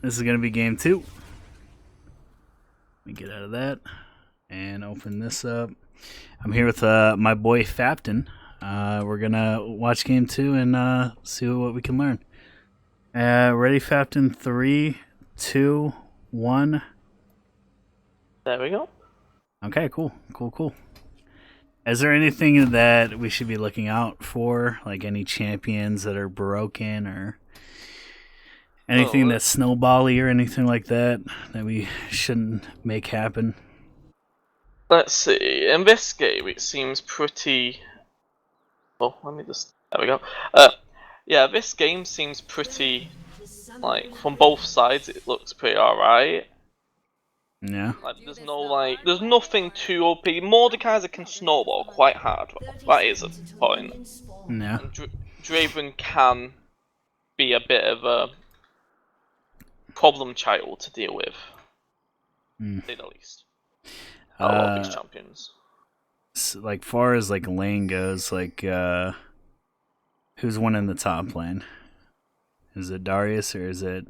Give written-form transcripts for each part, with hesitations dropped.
This is gonna be game 2. Let me get out of that and open this up. I'm here with my boy Fabton. We're gonna watch game 2 and see what we can learn. Ready, Fabton? 3, 2, 1. There we go. Okay, cool. Is there anything that we should be looking out for, like any champions that are broken or anything that's snowbally or anything like that we shouldn't make happen? Let's see. In this game, it seems pretty. Oh, let me just. There we go. Yeah, this game seems pretty. Like from both sides, it looks pretty alright. Yeah. Like there's nothing too OP. Mordekaiser can snowball quite hard. That is a point. Yeah. And Draven can be a bit of a problem child to deal with, to say the least. A lot of these champions. Like far as like lane goes, like who's winning the top lane? Is it Darius or is it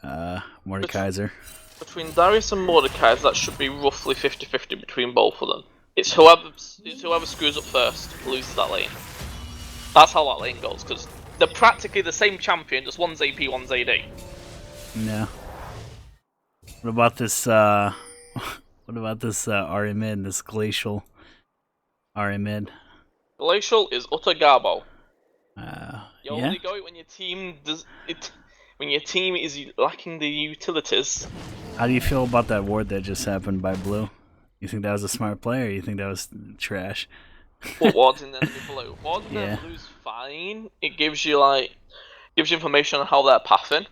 Mordekaiser? Between Darius and Mordecai, that should be roughly 50-50 between both of them. It's whoever screws up first loses that lane. That's how that lane goes, because they're practically the same champion, just one's AP, one's AD. Yeah. What about this? What about this Ahri mid? This glacial Ahri mid? Glacial is utter garbo. You yeah. only go it when your team does it. When your team is lacking the utilities. How do you feel about that ward that just happened by Blue? You think that was a smart play, or you think that was trash? What ward's in enemy blue? Ward's in enemy blue's fine. It gives you information on how they're pathing.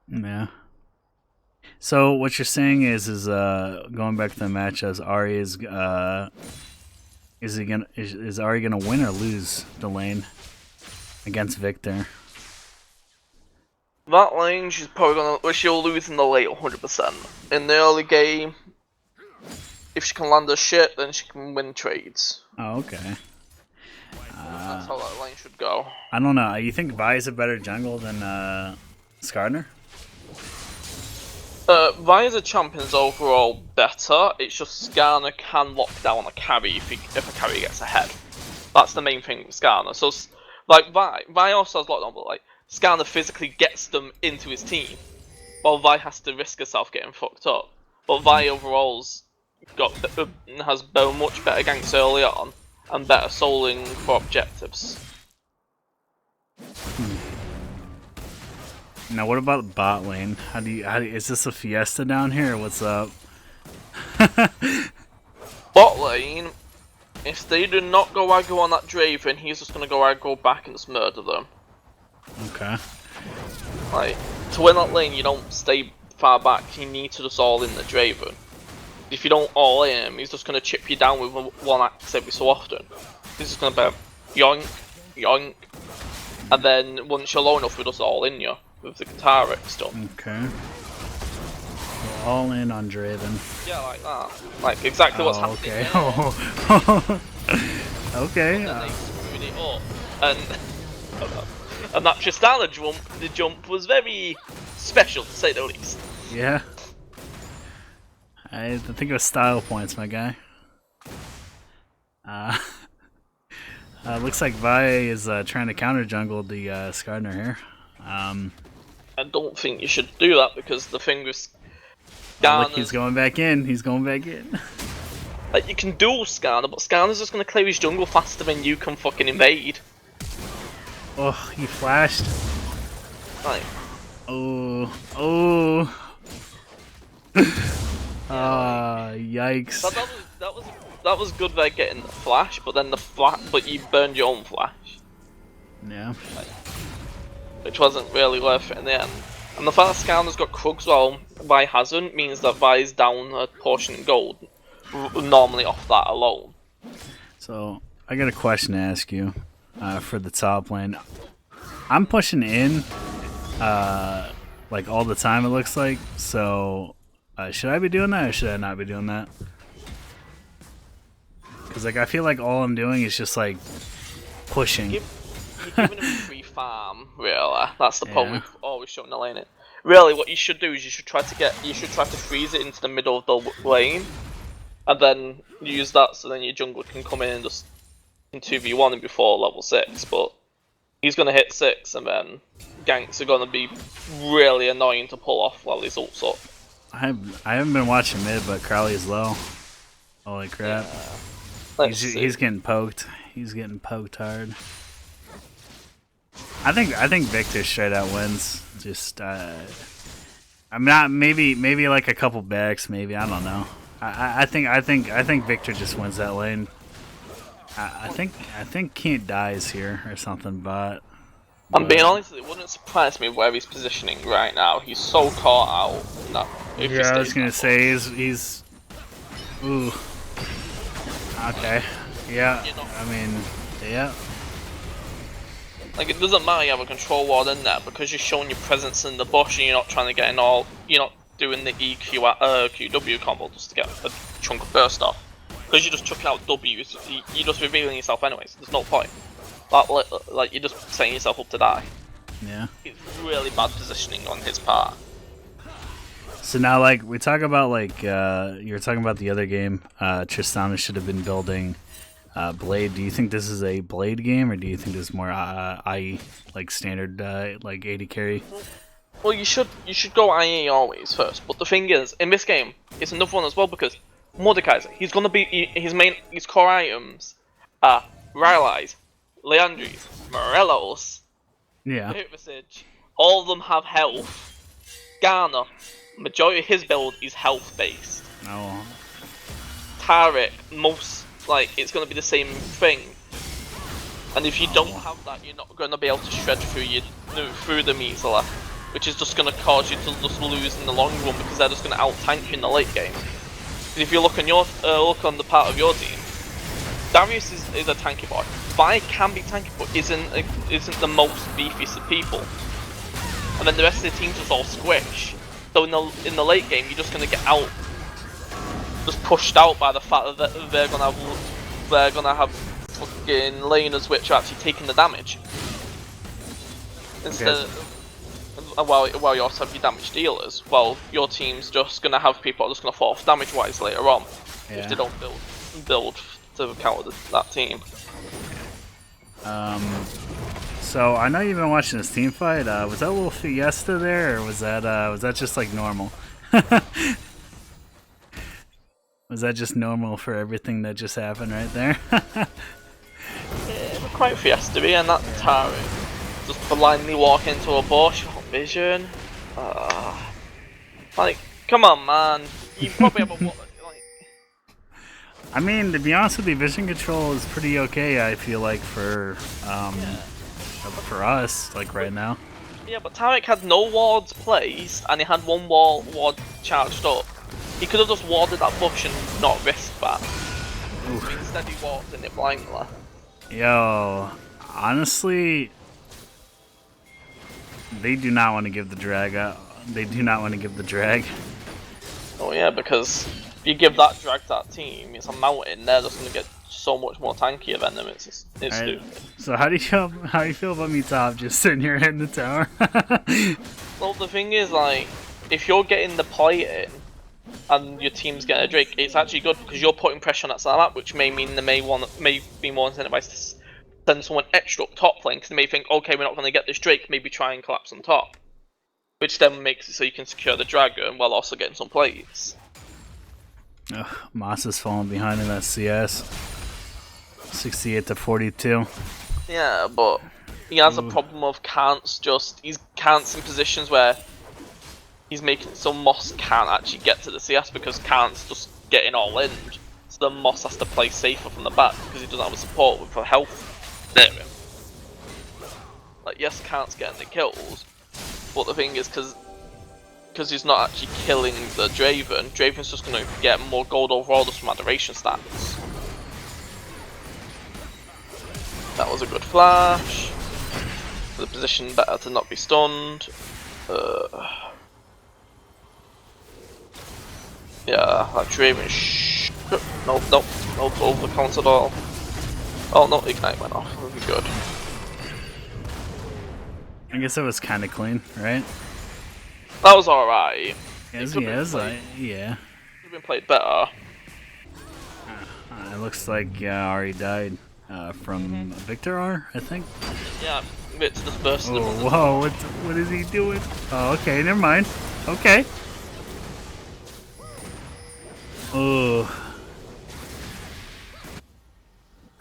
Yeah. So what you're saying is going back to the match, as Ahri is Ahri gonna win or lose the lane against Victor? That lane, she'll lose in the late 100%. In the early game, if she can land her shit, then she can win trades. Oh, okay. That's how that lane should go. I don't know. You think Vi is a better jungle than Skarner? Vi's champion's overall better. It's just Skarner can lock down a carry if a carry gets ahead. That's the main thing with Skarner. So, like Vi also has lockdown, but like Skarner physically gets them into his team, while Vi has to risk herself getting fucked up. But Vi overall's has much better ganks early on and better souling for objectives. Now, what about bot lane? How do you is this a fiesta down here, or what's up? Bot lane, if they do not go aggro on that Draven, he's just gonna go aggro back and just murder them. Okay. Like, to win that lane, you don't stay far back, you need to just all in the Draven. If you don't all in him, he's just going to chip you down with one axe every so often. He's just going to be yoink, yoink, and then once you're low enough, he'll just all in you with the guitar X done. Okay. All in on Draven. Yeah, like that. Like, exactly what's happening. Okay. Okay. And then they screwed it up. And that Tristana jump was very special, to say the least. Yeah. I think it was style points, my guy. Looks like Vi is trying to counter jungle the Skarner here. I don't think you should do that because the thing with Look, he's going back in. He's going back in. Like, you can duel Skarner, but Skarner's just going to clear his jungle faster than you can fucking invade. Oh, he flashed. Right. Oh. Yikes. That was good by getting the flash, but then but you burned your own flash. Yeah. Which wasn't really worth it in the end. And the fact that Skarner's got Krugs while Vi hasn't means that Vi's down a portion in gold, normally off that alone. So, I got a question to ask you for the top lane. I'm pushing in like all the time, it looks like. So, should I be doing that or should I not be doing that? Because like I feel like all I'm doing is just like pushing. You're giving him free farm, really. That's the point we've always shown the lane. really, what you should do is you should try to freeze it into the middle of the lane, and then use that so then your jungler can come in and just in 2v1 him before level 6. But he's gonna hit 6, and then ganks are gonna be really annoying to pull off while he's ults up. I haven't been watching mid, but Crowley's low. Holy crap! He's getting poked. He's getting poked hard. I think Victor straight out wins. Just I'm not maybe like a couple backs. Maybe I don't know. I think Victor just wins that lane. I think Can't dies here or something, but I'm being honest, it wouldn't surprise me where he's positioning right now. He's so caught out. No, yeah, I was gonna say he's. Ooh. Okay. Yeah. You know, I mean, yeah. Like, it doesn't matter you have a control ward in there because you're showing your presence in the bush and you're not trying to get in all. You're not doing the QW combo just to get a chunk of burst off. Because you're just chucking out W's, you're just revealing yourself anyways. There's no point. Like you're just setting yourself up to die. Yeah. It's really bad positioning on his part. So now, like, we talk about, like, you were talking about the other game, Tristana should have been building Blade. Do you think this is a Blade game, or do you think this is more IE, like, standard, like, AD carry? Well, you should go IE always first, but the thing is, in this game, it's another one as well, because Mordekaiser, he's gonna be, his core items are Rylai's, Leandri's, Morello's, Yeah. Visage, all of them have health. Garner, majority of his build is health based. Oh. Taric, it's gonna be the same thing. And if you don't have that, you're not gonna be able to shred through them easily, which is just gonna cause you to just lose in the long run because they're just gonna out tank you in the late game. And if you look on look on the part of your team, Darius is a tanky boy. Vi can be tanky, but isn't the most beefiest of people. And then the rest of the team just all squish. So in the late game, you're just gonna get just pushed out by the fact that they're gonna have fucking laners which are actually taking the damage. Instead, while you also have your damage dealers, well, your team's just gonna have people that are just gonna fall off damage wise later on if they don't build to counter that team. So I know you've been watching this team fight. Was that a little fiesta there, or was that just like normal? Was that just normal for everything that just happened right there? Yeah, quite fiesta-y, and that Taric just blindly walk into a bush without vision. Like, come on, man. You probably have a I mean, to be honest with you, vision control is pretty okay. I feel like for us, like right now. Yeah, but Taric had no wards placed, and he had one ward charged up. He could have just warded that bush and not risked that. Instead, he walked in it blindly. Yo, honestly, they do not want to give the drag out. They do not want to give the drag. Oh yeah, because if you give that drag to that team, it's a mountain. They're just gonna get so much more tankier than them. It's stupid. So how do you feel about me top just sitting here in the tower? Well, the thing is, like, if you're getting the play in and your team's getting a Drake, it's actually good because you're putting pressure on that side of the map, which may mean they may be more incentivized to send someone extra up top lane because they may think, okay, we're not going to get this Drake, maybe try and collapse on top, which then makes it so you can secure the dragon while also getting some plays. Ugh, Moss is falling behind in that CS. 68 to 42. Yeah, but he has a problem of he's can'ts in positions where he's making so Moss can't actually get to the CS because can't's just getting all in. So then Moss has to play safer from the back because he doesn't have a support with health near him. Like, yes, can't's getting the kills, but the thing is because he's not actually killing the Draven's just going to get more gold overall just from adoration stats. That was a good flash. The position better to not be stunned. Yeah, that Draven nope, no over count at all. Oh no, Ignite went off, that would be good. I guess it was kind of clean, right? That was alright. Yes, Could yeah. have been played better. It looks like Ari died from Victor R, I think. Yeah, Victor just burst him. Oh, whoa, what is he doing? Oh, okay, never mind. Okay. Oh.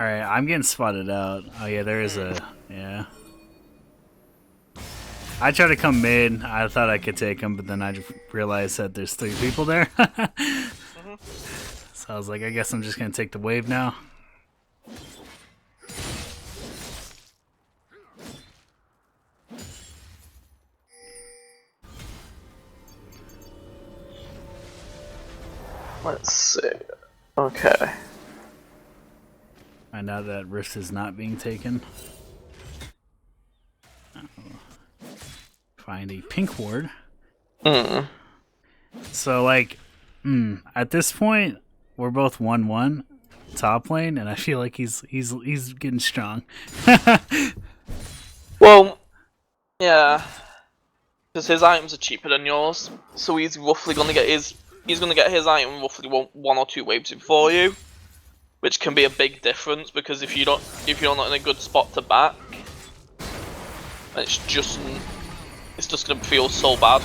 Alright, I'm getting spotted out. Oh, yeah, there is a... Yeah. I tried to come mid. I thought I could take him, but then I just realized that there's 3 people there. So I was like, I guess I'm just going to take the wave now. Let's see. Okay. Find out that Rift is not being taken. Find a pink ward. So like, at this point, we're both 1-1 top lane, and I feel like he's getting strong. Well, yeah, because his items are cheaper than yours, so he's roughly gonna get his item roughly one or 2 waves before you, which can be a big difference because if you're not in a good spot to back, it's just gonna feel so bad.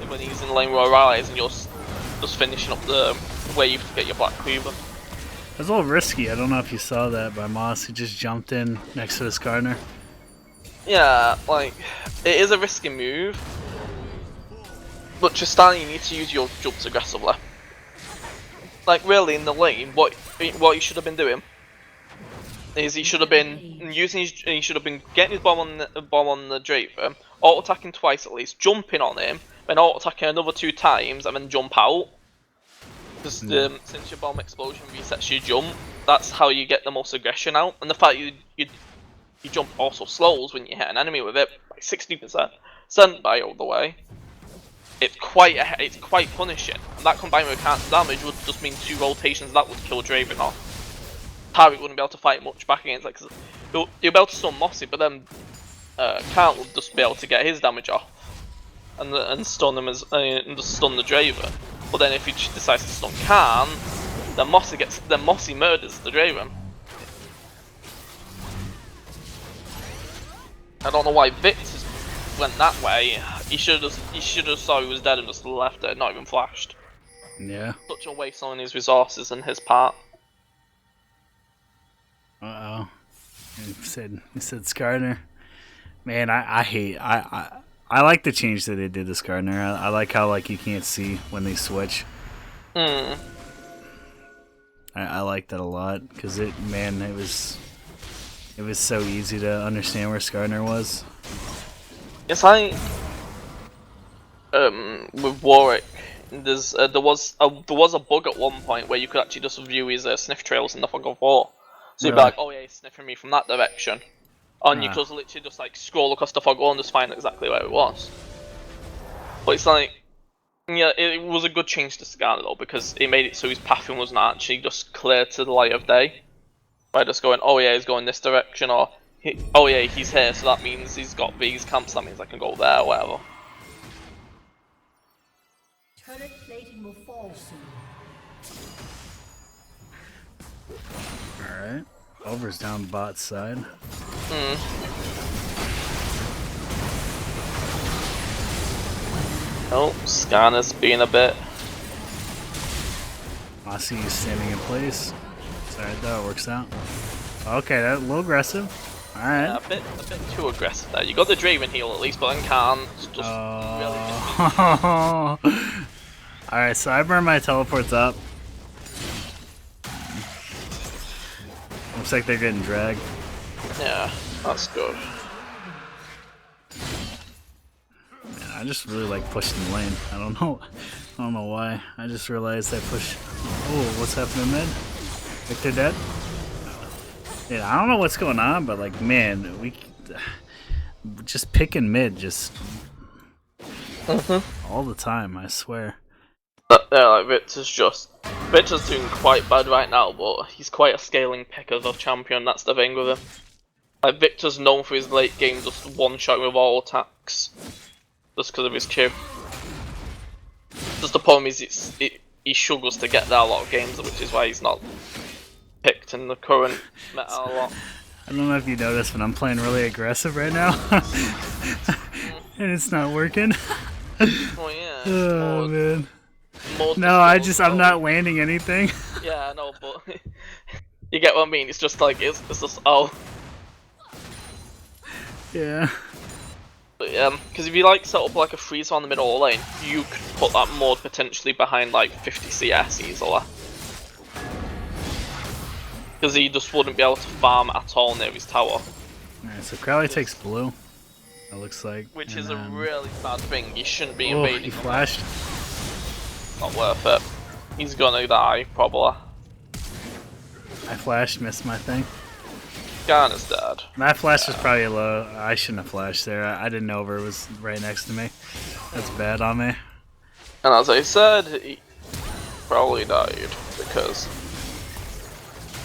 When he's in the lane with O'Reilly's and you're just finishing up the way you get your Black Cleaver. It was a little risky. I don't know if you saw that by Moss. He just jumped in next to the Skarner. Yeah, like, it is a risky move, but Tristana, you need to use your jumps aggressively. Like, really, in the lane, what he should have been doing is he should have been getting his bomb on the Draven, auto attacking twice at least, jumping on him, then auto attacking another 2 times, and then jump out. Because since your bomb explosion resets your jump, that's how you get the most aggression out. And the fact you jump also slows when you hit an enemy with it by 60%. Sent by all the way. It's quite punishing. And that combined with counter damage would just mean 2 rotations that would kill Draven off. Taric wouldn't be able to fight much back against it, because you'll be able to stun Mossy, but then Count would just be able to get his damage off and stun him and just stun the Draven. But then if he decides to stun Khan, then Mossy murders the Draven. I don't know why Victor went that way. He should have saw he was dead and just left it, not even flashed. Yeah. Such a waste on his resources and his part. Uh oh. He said Skarner. Man, I like the change that they did to Skarner. I like how like you can't see when they switch. I like that a lot because it was so easy to understand where Skarner was. It's like with Warwick, there was a bug at one point where you could actually just view his sniff trails in the Fog of War. So you'd be like, oh yeah, he's sniffing me from that direction. And you could literally just like scroll across the Fog of War and just find exactly where it was. But it's like, yeah, it was a good change to Skarner though, because it made it so his pathing was not actually just clear to the light of day. By just going, oh yeah, he's going this direction, or oh yeah, he's here, so that means he's got these camps, that means I can go there, or whatever. Turret plating will fall soon. Alright. Over's down bot side. Oh, Skarner's being a bit. Mossy is standing in place. Sorry, that works out. Okay, that's a little aggressive. Alright. Yeah, a bit too aggressive there. You got the Draven heal at least, but then can't. Just Alright, so I burned my teleports up. Looks like they're getting dragged. Yeah, that's good. Man, I just really like pushing the lane. I don't know why. I just realized I push. Oh, what's happening mid? Victor dead? Yeah, I don't know what's going on, but like, man, we just picking mid just all the time. I swear. Yeah, like Victor's doing quite bad right now, but he's quite a scaling pick as a champion. That's the thing with him. Like Victor's known for his late game, just one shot with all attacks. just because of his Q. Just the problem is he struggles to get there a lot of games, which is why he's not picked in the current meta a lot. I don't know if you noticed, but I'm playing really aggressive right now. And it's not working. Oh yeah. Oh man. No, I'm not landing anything. Yeah, I know, but you get what I mean. It's just like it's just oh. Yeah. But because if you like set up like a freeze on the middle lane, you could put that mod potentially behind like 50 CS easily. Because he just wouldn't be able to farm at all near his tower. Alright, so Crowley takes blue. It looks like. Which is a really bad thing. You shouldn't be invading. He flashed. Not worth it. He's gonna die, probably. I flashed, missed my thing. Garner's dead. My flash was probably low. I shouldn't have flashed there. I didn't know Over was right next to me. That's bad on me. And as I said, he probably died because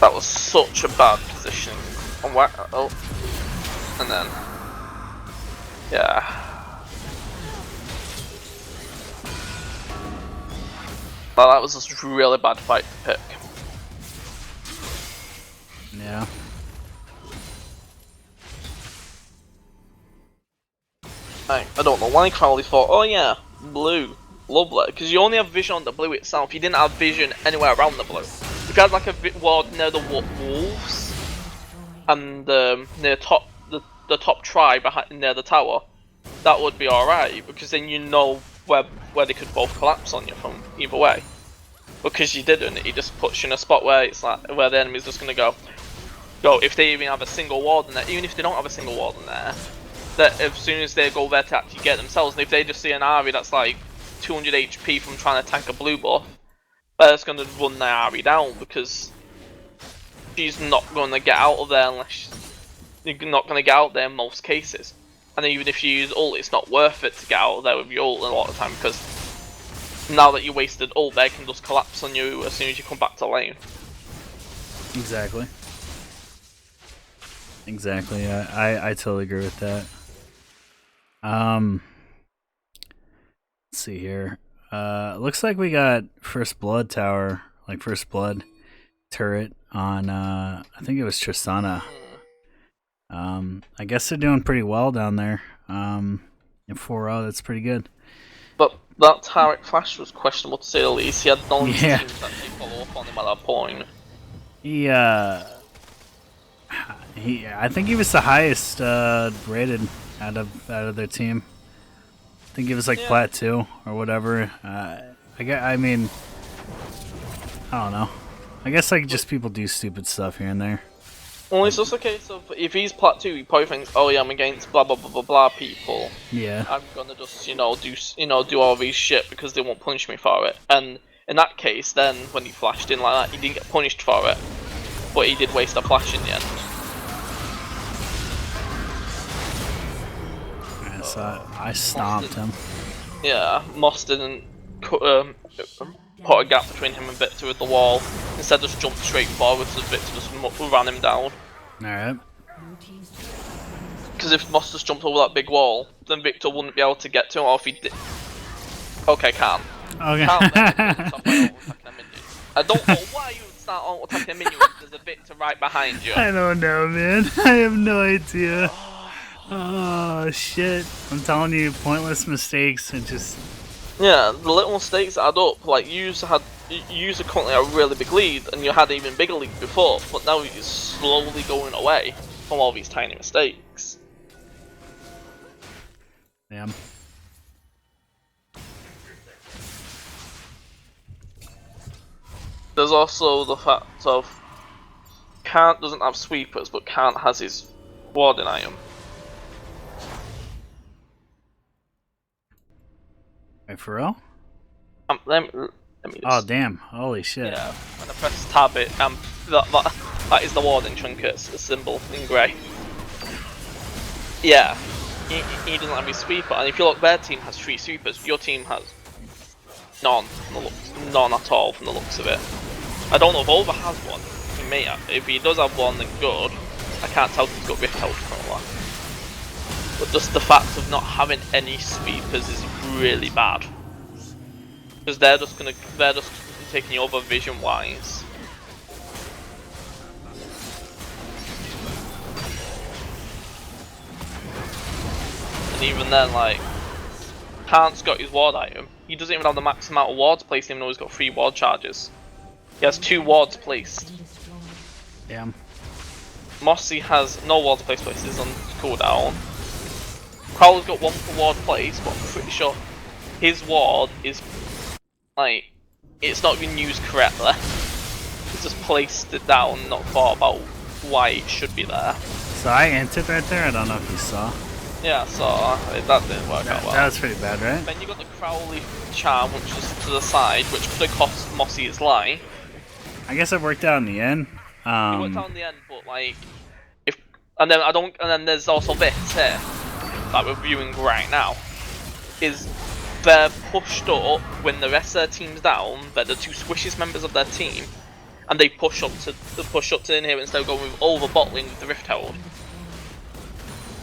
that was such a bad position. Oh, and then yeah. Well, that was just a really bad fight to pick. Yeah. I don't know why Crowley thought, oh yeah, blue, lovely, because you only have vision on the blue itself. You didn't have vision anywhere around the blue. If you had like a ward near the wolves and near the top tribe near the tower, that would be alright, because then you know where they could both collapse on you from either way. Because you didn't, it just puts you in a spot where it's like where the enemy's just gonna go if they even have a single ward in there, even if they don't have a single ward in there, that as soon as they go there to actually get themselves, and if they just see an Ari that's like 200 HP from trying to tank a blue buff, they're just gonna run their Ari down because she's not gonna get out of there unless you're not gonna get out there in most cases. And even if you use ult, it's not worth it to get out of there with your ult a lot of the time because now that you wasted ult, they can just collapse on you as soon as you come back to lane. Exactly. Exactly. I totally agree with that. Let's see here. Looks like we got First Blood tower, like First Blood turret on. I think it was Tristana. I guess they're doing pretty well down there. In 4-0, that's pretty good. But that Tarek flash was questionable to say the least. He had no teams Yeah. that actually follow up on him at that point. I think he was the highest rated out of their team. I think it was like Plat 2 or whatever. I mean, I don't know. I guess like just people do stupid stuff here and there. Well, it's just a case of if he's Plat 2, he probably thinks, oh yeah, I'm against blah blah blah blah blah people. Yeah. I'm gonna just do all these shit because they won't punish me for it. And in that case, then when he flashed in like that, he didn't get punished for it, but he did waste a flash in the end. Yeah, so I stomped him. Yeah, Moss didn't put a gap between him and Victor with the wall. Instead, just jumped straight forward so Victor just ran him down. Alright. Because if Moss just jumped over that big wall, then Victor wouldn't be able to get to him, or if he did... Okay, calm. Okay. Calm down. I don't know why you would start auto-attacking a minion if there's a Victor right behind you. I don't know, man. I have no idea. Oh, shit. I'm telling you, pointless mistakes and just... Yeah, the little mistakes add up. Like, you are currently a really big lead, and you had an even bigger lead before, but now you're slowly going away from all these tiny mistakes. Damn. There's also the fact of Kant doesn't have sweepers, but Kant has his warding item. Wait, for real? Let me just... Oh, damn. Holy shit. Yeah, when I press tab that is the warding trinket symbol in grey. Yeah, he doesn't have his sweeper, and if you look, their team has 3 sweepers, your team has none at all from the looks of it. I don't know if Over has one, he may have. If he does have one, then good. I can't tell if he's got Rift Health currently. but just the fact of not having any sweepers is really bad. Because they're just taking you over vision wise. And even then, like, Kant's got his ward item. He doesn't even have the max amount of wards placed, even though he's got 3 ward charges. He has 2 wards placed. Damn. Mossy has no wards placed, but he's on cooldown. Crowler's got 1 per ward placed, but I'm pretty sure his ward is, like, it's not been used correctly. He's just placed it down, not thought about why it should be there. So I entered right there. I don't know if you saw. Yeah, so that didn't work out well. That was pretty bad, right? Then you got the Crowley charm, which is to the side, which could have cost Mossy his life. I guess it worked out in the end. It worked out in the end, but like, and then there's also this here that we're viewing right now. Is they're pushed up when the rest of their team's down. They're the 2 squishiest members of their team, and they push up to in here instead of going with over bottling with the Rift Herald.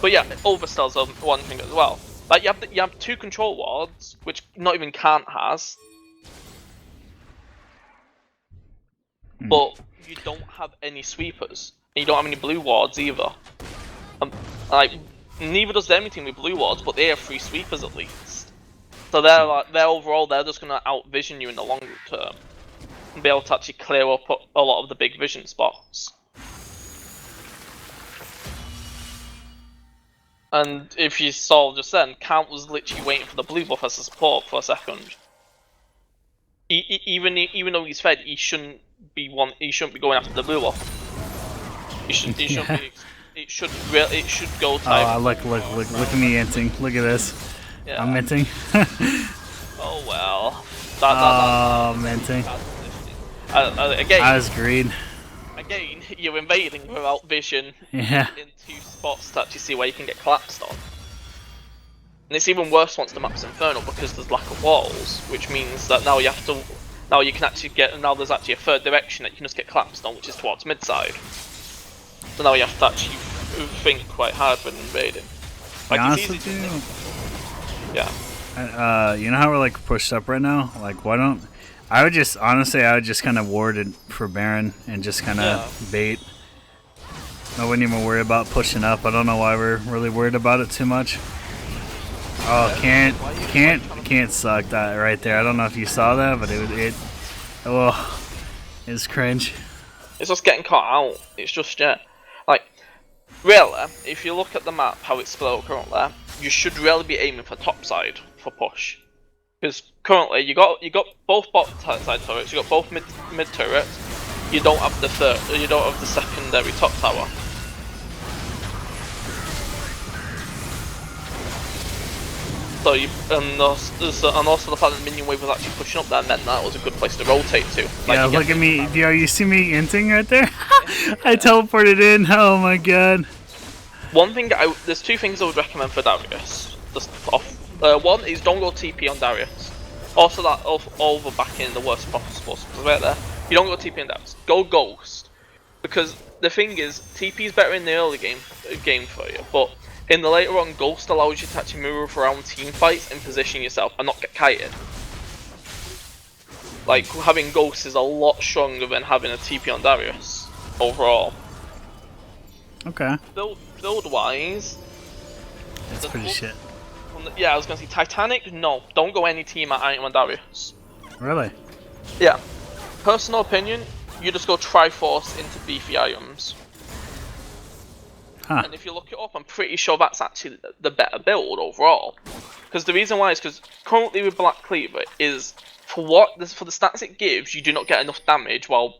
But yeah, overstell's one thing as well. Like you have 2 control wards, which not even Kant has. But you don't have any sweepers. And you don't have any blue wards either. Like, neither does the enemy team with blue wards, but they have 3 sweepers at least. So they're overall just gonna outvision you in the long term. And be able to actually clear up a lot of the big vision spots. And if you saw just then, Count was literally waiting for the blue buff as a support for a second. Even though he's fed, he shouldn't be going after the blue buff. He shouldn't be. It should go time. Oh, look at me inting. Look at this. Yeah. I'm minting. Oh well. Minting. Again. I was greed. Again, you're invading without vision Yeah. into spots to actually see where you can get collapsed on. And it's even worse once the map's infernal because there's lack of walls, which means that now you can actually there's actually a third direction that you can just get collapsed on, which is towards mid-side. So now you have to actually think quite hard when invading. Like, it's easy to think. Yeah. You know how we're like pushed up right now? Like, why don't I would just kind of ward it for Baron and just kind of bait. I wouldn't even worry about pushing up. I don't know why we're really worried about it too much. Oh, can't suck that right there. I don't know if you saw that, but it's cringe. It's just getting caught out. It's just like, really, if you look at the map how it's split out currently, you should really be aiming for top side for push. Because currently you got both bot side turrets, you got both mid turrets. You don't have the secondary top tower. So and also the fact that the minion wave was actually pushing up there meant that was a good place to rotate to. Like, yeah, look at me. You see me inting right there? I teleported in. Oh my god. There's 2 things I would recommend for Darius. One is don't go TP on Darius. Also that over back in the worst possible spots right there. You don't go TP on Darius. Go Ghost. Because the thing is, TP is better in the early game for you, but in the later on, Ghost allows you to actually move around team fights and position yourself and not get kited. Like, having Ghost is a lot stronger than having a TP on Darius, overall. Okay. Build-wise... That's pretty shit. Yeah, I was gonna say, Titanic, no. Don't go any team at item on Darius. Really? Yeah. Personal opinion, you just go Triforce into beefy items. Huh. And if you look it up, I'm pretty sure that's actually the better build overall. Because the reason why is because currently with Black Cleaver is for the stats it gives, you do not get enough damage for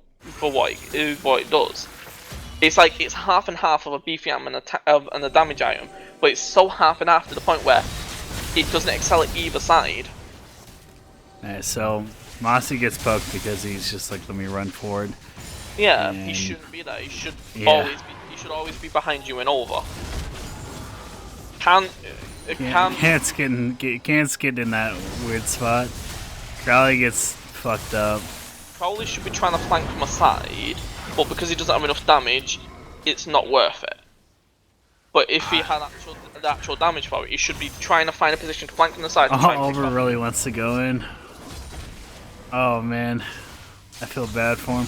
what it does. It's like it's half and half of a beefy item and a damage item, but it's so half and half to the point where it doesn't excel at either side. Alright, so Mossy gets poked because he's just like, let me run forward. Yeah, and he shouldn't be there. He should always be behind you and over. Can't skid in that weird spot. Crowley gets fucked up. Crowley should be trying to flank from a side, but because he doesn't have enough damage, it's not worth it. But if he had the actual damage for it. You should be trying to find a position to flank from the side. To try and pick Oliver off. really wants to go in. Oh man, I feel bad for him.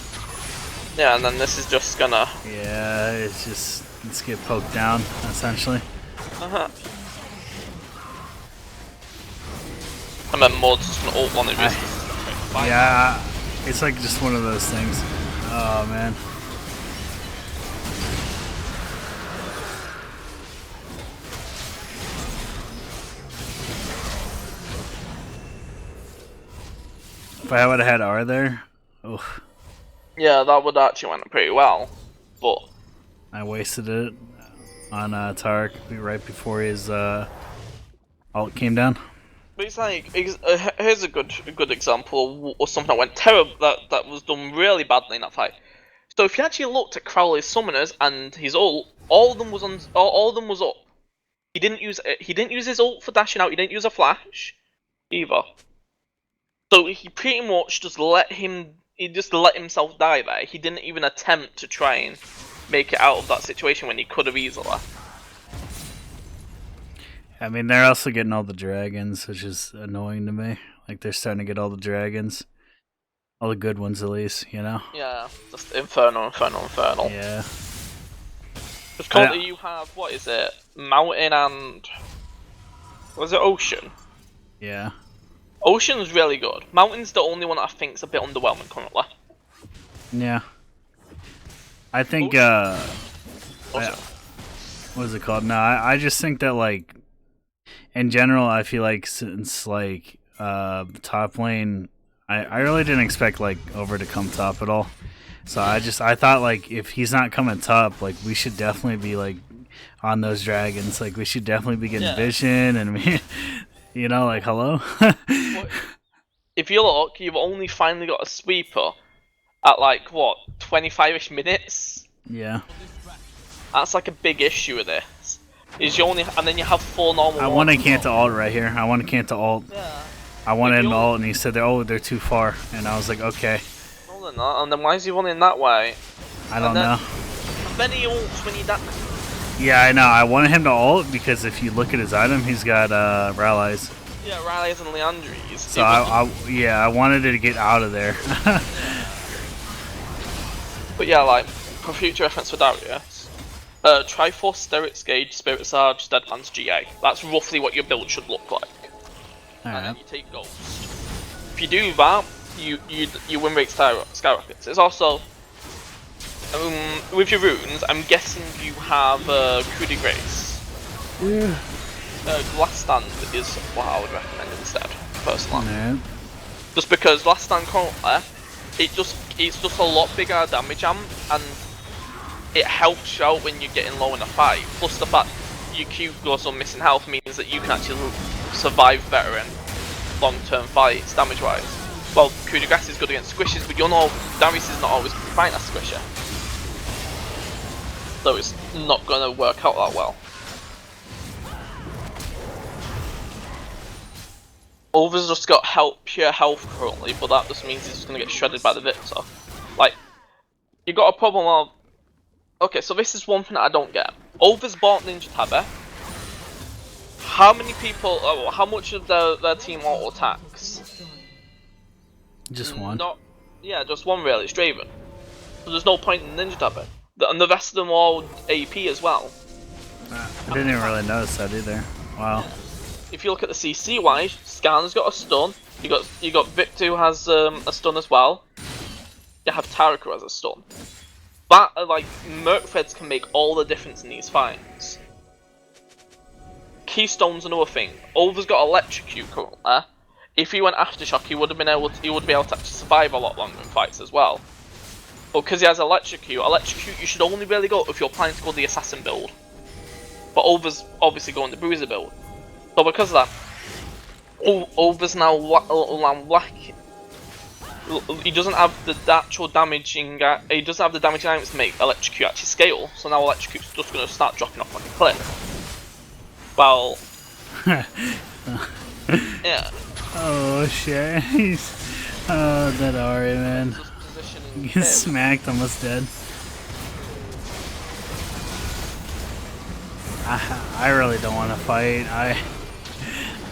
Yeah, and then this is just gonna. Yeah, it's just let's get poked down essentially. And then Maud's just gonna ult one of his. Yeah, it's like just one of those things. Oh man. If I would have had R there, oh, Yeah, that would actually went pretty well, but I wasted it on Tarek right before his ult came down. But it's like, here's a good example of something that went terrible, that was done really badly in that fight. So if you actually looked at Crowley's summoners and his ult, all of them was up. He didn't use his ult for dashing out. He didn't use a flash either. So he pretty much just let himself die there. He didn't even attempt to try and make it out of that situation when he could have easily. I mean, they're also getting all the dragons, which is annoying to me. Like, they're starting to get all the dragons. All the good ones, at least, you know? Yeah, just Inferno. Yeah. Because currently you have, what is it? Mountain and... Was it Ocean? Yeah. Ocean's really good. Mountain's the only one that I think's a bit underwhelming currently. Yeah. I think, Awesome. what is it called? No, I just think that, like, in general, I feel like since, like, top lane, I really didn't expect, like, Over to come top at all. So I thought, like, if he's not coming top, like, we should definitely be, like, on those dragons. Like, we should definitely be getting vision and, you know, like, hello? Well, if you look, you've only finally got a sweeper at, like, what, 25-ish minutes? Yeah. That's, like, a big issue with this. Is you only, and then you have 4 normal I want to Kanta ult right here. I want to Kanta ult. Yeah. I wanted him to ult, and he said, they're too far. And I was like, okay. No, they're not. And then why is he running that way? I don't know. And then he ults when he dies. Yeah, I know. I wanted him to ult because if you look at his item, he's got Rallies. Yeah, Riley's and Leandries. So I wanted it to get out of there. But yeah, like, for future reference for Darius, Triforce, Steric Gauge, Spirit Sarge, Deadlands, GA. That's roughly what your build should look like. And then you take Ghost. If you do that, your win rate skyrockets. It's also, with your runes, I'm guessing you have Coup de Grace. Yeah. Last Stand is what I would recommend instead, personally. Yeah. Just because Last Stand currently, it's just a lot bigger damage amp, and it helps you out when you're getting low in a fight. Plus the fact your Q goes on missing health means that you can actually survive better in long-term fights, damage-wise. Well, Coup de Grace is good against squishes, but you know Darius is not always fighting a squisher. So it's not going to work out that well. Over's just got pure health currently, but that just means he's just going to get shredded by the Victor. Like, you got a problem of... Okay, so this is one thing that I don't get. Over's bought Ninja Tabby. How many people... Oh, how much of their team auto attacks? Just one. Yeah, just one really, it's Draven. So there's no point in Ninja Tabby. And the rest of them are all AP as well. I didn't even really notice that either. Wow. Yeah. If you look at the CC wise, Scanner's got a stun. You got Victor who has a stun as well. You have Tarek who has a stun. That like Mercfeds can make all the difference in these fights. Keystone's another thing. Over's got Electrocute currently. If he went Aftershock, he would be able to actually survive a lot longer in fights as well. But because he has Electrocute you should only really go if you're planning to go the Assassin build. But Over's obviously going the Bruiser build. So because of that, Over's now lacking. He doesn't have the actual damaging. He doesn't have the damaging items to make Electrocute actually scale. So now Electrocute's just going to start dropping off like a cliff. Well, yeah. Oh shit! Oh, that Ari man. He's smacked, almost dead. I really don't want to fight.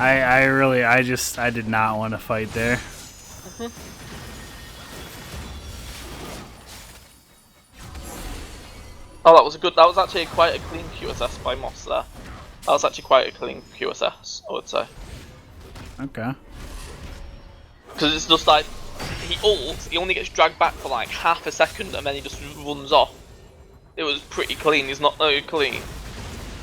I did not want to fight there. Oh, that was actually quite a clean QSS by Moss there. That was actually quite a clean QSS, I would say. Okay. Because it's just like, he ults, he only gets dragged back for like half a second and then he just runs off. It was pretty clean, he's not very clean.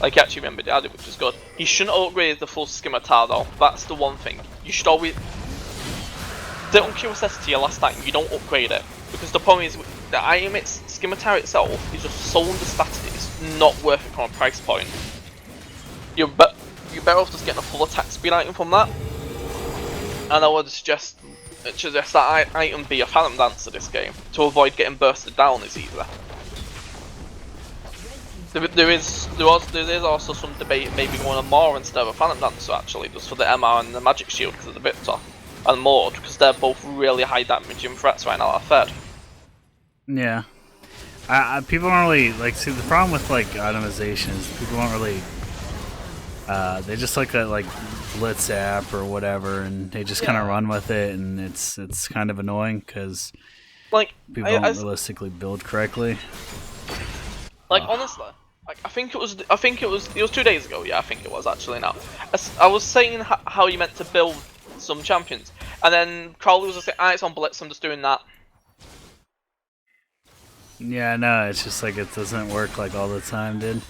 Like, he actually remembered it, which is good. He shouldn't upgrade the full scimitar though, that's the one thing. You should always... Sit on QSS to your last time, you don't upgrade it. Because the problem is, the item scimitar itself is just so understated, it's not worth it from a price point. You're better off just getting a full attack speed item from that. And I would suggest that item be a Phantom Dancer this game, to avoid getting bursted down as easily. There is also some debate maybe going on more instead of a Phantom Dancer actually, just for the MR and the Magic Shield because of the Victor. And Maud, because they're both really high damaging threats right now that are fed. Yeah. People don't really, like, see the problem with, like, itemizations, people don't really, they just like that, like, Blitz app or whatever, and they just kind of run with it, and it's kind of annoying, because like, people don't realistically build correctly. Like, honestly, like, I think it was 2 days ago, yeah, I think it was actually now. I was saying how you meant to build some champions, and then Crowley was just saying, it's on Blitz, I'm just doing that. Yeah, no, it's just like it doesn't work like all the time, dude.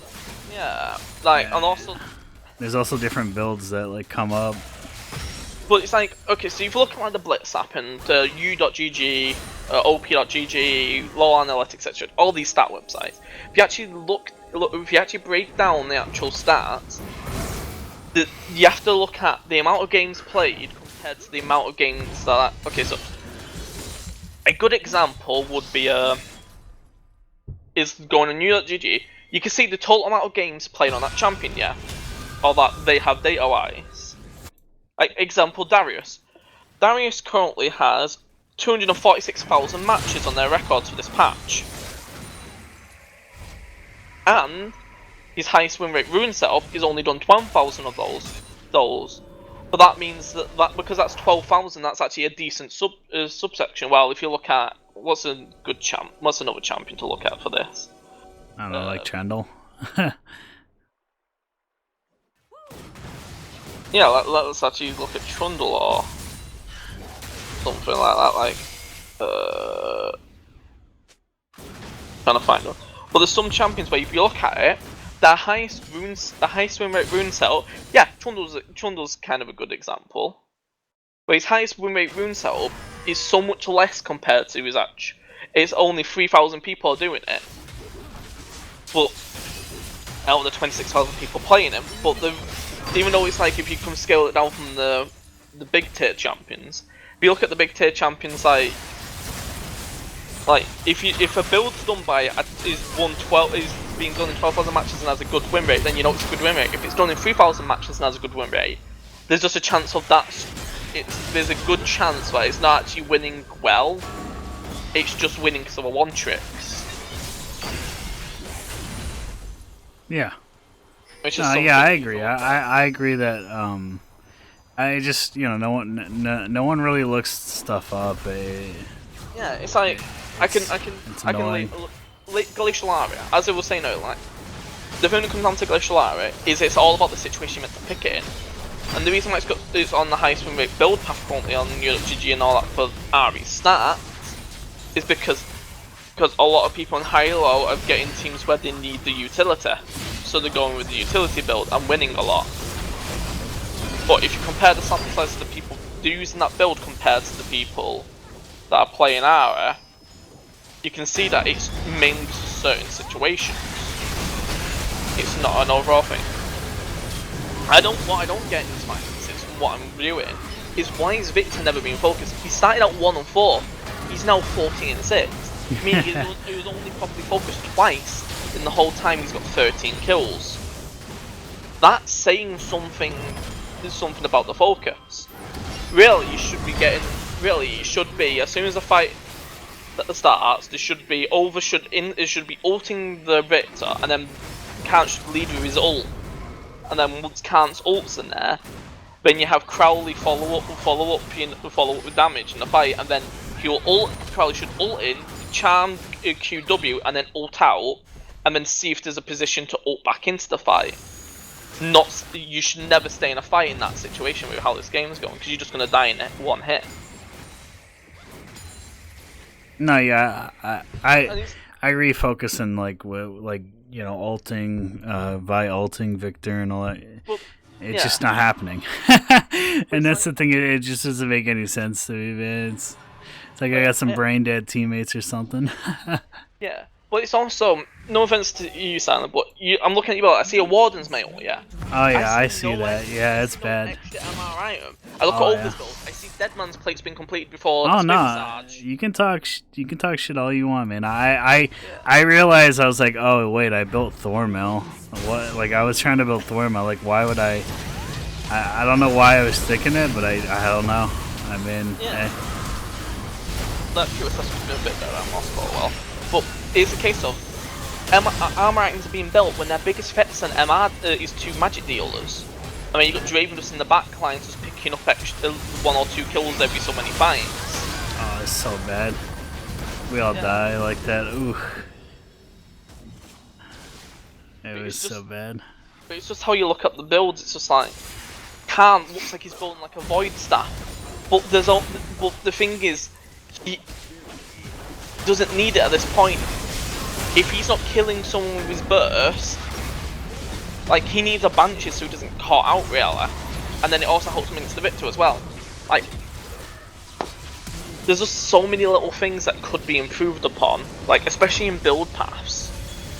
Yeah, like, and also... There's also different builds that, like, come up. But it's like, okay, so if you look at like, the Blitz app and u.gg, op.gg, low analytics, etc., all these stat websites, if you actually if you actually break down the actual stats, you have to look at the amount of games played compared to the amount of games that... Okay, so a good example would be is going on u.gg. You can see the total amount of games played on that champion, yeah, or that they have data-wise. Like example, Darius. Darius currently has 246,000 matches on their records for this patch, and his highest win rate rune setup is only done 12,000 of those. But that means that because that's 12,000, that's actually a decent subsection. Well, if you look at what's another champion to look at for this? I don't know, like Chandel. Yeah, let's actually look at Trundle or something like that. Like, trying to find one. But there's some champions where if you look at it, the highest win rate rune setup, yeah, Trundle's kind of a good example. But his highest win rate rune setup is so much less compared to his Atch. It's only 3,000 people are doing it. But out of the 26,000 people playing him, but even though it's like if you can scale it down from the big tier champions, if you look at the big tier champions, like if a build's done by is being done in 12,000 matches and has a good win rate, then you know it's a good win rate. If it's done in 3,000 matches and has a good win rate, there's just a chance of that. There's a good chance that it's not actually winning well. It's just winning because of a one tricks. Yeah. Yeah, I agree. I agree that I just, you know, no one really looks stuff up. Yeah, it's like I can Glacial Area, as I was saying earlier, like, the thing that comes down to Glacial Area is it's all about the situation meant to pick it in. And the reason why it's on the highest win rate build path currently on GG and all that for RE stats is because a lot of people in Halo are getting teams where they need the utility. So they're going with the utility build and winning a lot. But if you compare the sample size of the people using that build compared to the people that are playing Ara, you can see that it's mainly certain situations. It's not an overall thing. What I don't get in this fight is what I'm viewing is why is Victor never being focused? He started out 1-4, he's now 14-6. I mean, he was only probably focused twice in the whole time he's got 13 kills. That's saying something. There's something about the focus. Really, you should be as soon as the fight starts, there should be ulting the Victor and then can't just lead with his ult, and then once Kant's ult's in there, then you have Crowley follow up with damage in the fight, and then he'll ult. Crowley should ult in, charm QW, and then ult out, and then see if there's a position to ult back into the fight. You should never stay in a fight in that situation with how this game's going, because you're just gonna die in one hit. No, yeah, I refocus in like ulting, Vi ulting Victor and all that. Well, it's just not happening. And that's the thing. It just doesn't make any sense to me, man. It's like I got some brain dead teammates or something. Yeah, but it's also, no offense to you, Silent, but I'm looking at you. I see a Warden's mate, yeah. Oh yeah, I see that. Yeah, it's bad. Extra MR item. I look at all this build. I see Deadman's plate's been completed before. Oh no, you can talk shit all you want, man. I realized I was like, oh wait, I built Thormill. What? Like I was trying to build Thormill. Like why would I don't know why I was thinking it, but I don't know. I mean, that pure assessment's been a bit better than lost for a while. But it's a case of armor items are being built when their biggest threats on MR is 2 magic dealers. I mean, you've got Draven just in the back line just picking up extra 1 or 2 kills every so many fights. Oh, it's so bad. We all die like that. Ooh. It was so bad. But it's just how you look at the builds. It's just like Khan looks like he's building like a void staff, but but the thing is, he doesn't need it at this point. If he's not killing someone with his burst, like he needs a Banshee so he doesn't caught out really, and then it also helps him into the Victor as well. Like there's just so many little things that could be improved upon, like especially in build paths,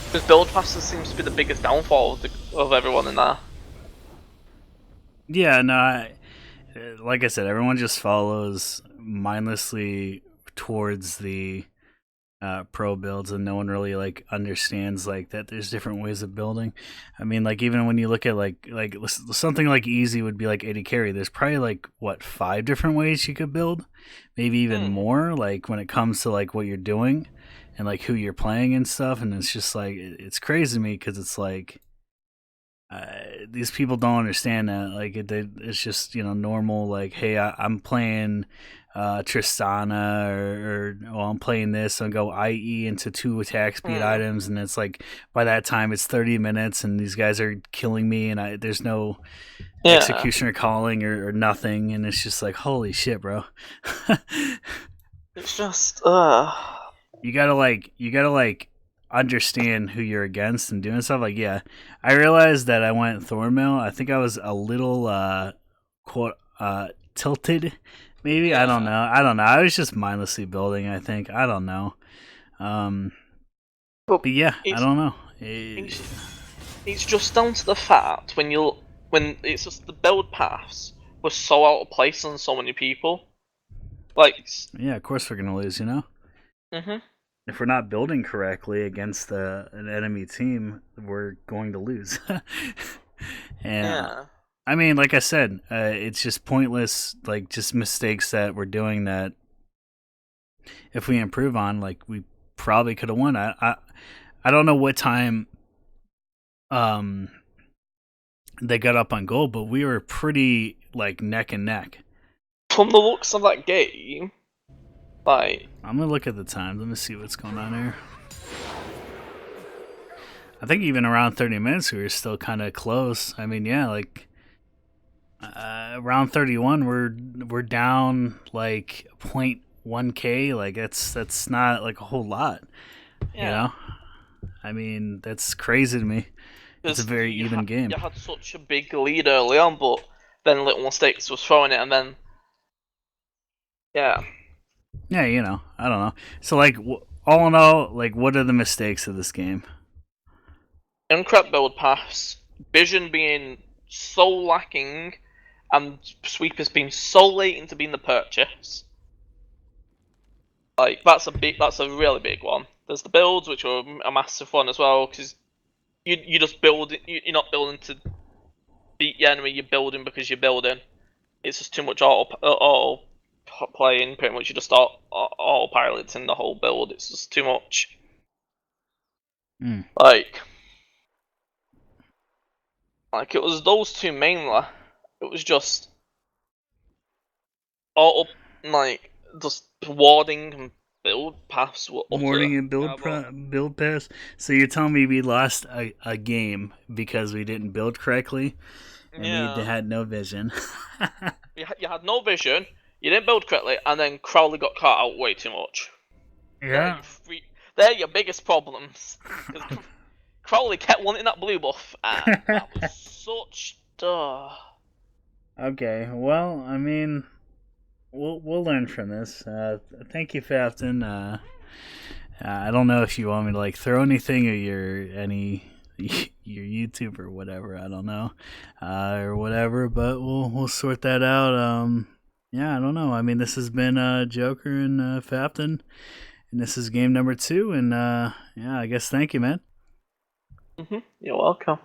because build paths seems to be the biggest downfall of everyone in there. Yeah, no, like I said, everyone just follows mindlessly towards the pro builds, and no one really like understands like that there's different ways of building. I mean, like even when you look at like something like easy would be like 80 carry, there's probably like what 5 different ways you could build, maybe even more, like when it comes to like what you're doing and like who you're playing and stuff. And it's just like it's crazy to me because it's like these people don't understand that like it's just, you know, normal, like hey, I'm playing Tristana or well, I'm playing this and go IE into 2 attack speed items, and it's like by that time it's 30 minutes and these guys are killing me and there's no executioner calling or nothing, and it's just like holy shit, bro. It's just you gotta understand who you're against and doing stuff. Like yeah, I realized that I went Thormill. I think I was a little tilted. Maybe I don't know. I was just mindlessly building. I think I don't know. But yeah, I don't know. It's just down to the fact when it's just the build paths were so out of place on so many people. Like yeah, of course we're gonna lose. You know. If we're not building correctly against an enemy team, we're going to lose. And I mean, like I said, it's just pointless, like just mistakes that we're doing that if we improve on, like we probably could have won. I don't know what time they got up on goal, but we were pretty like neck and neck. From the looks of that game, like I'm gonna look at the time. Let me see what's going on here. I think even around 30 minutes we were still kind of close. I mean, yeah, like around 31 we're down like 0.1k. Like that's not like a whole lot. You know? I mean, that's crazy to me. It's a very even game. You had such a big lead early on, but then little mistakes was throwing it, and then yeah, you know, I don't know. So like all in all, like what are the mistakes of this game? Incorrect build paths, vision being so lacking, and sweepers being so late into being the purchase. Like that's a really big one. There's the builds, which are a massive one as well, because you just build. You're not building to beat the enemy. You're building because you're building. It's just too much auto playing. Pretty much, you just start autopiloting the whole build. It's just too much. Like Like, it was those two mainly. It was just all up, like, just warding and build paths were utter Morning and terrible. build pass. So you're telling me we lost a game because we didn't build correctly and we Yeah. had no vision. You had no vision, you didn't build correctly, and then Crowley got caught out way too much. Yeah. They're your biggest problems. Because Crowley kept wanting that blue buff, and that was such. Okay. Well, I mean, we'll learn from this. Thank you, Fafton. I don't know if you want me to like throw anything or your YouTube or whatever. I don't know, or whatever. But we'll sort that out. Yeah, I don't know. I mean, this has been Joker and Fafton, and this is game number 2. And yeah, I guess thank you, man. You're welcome.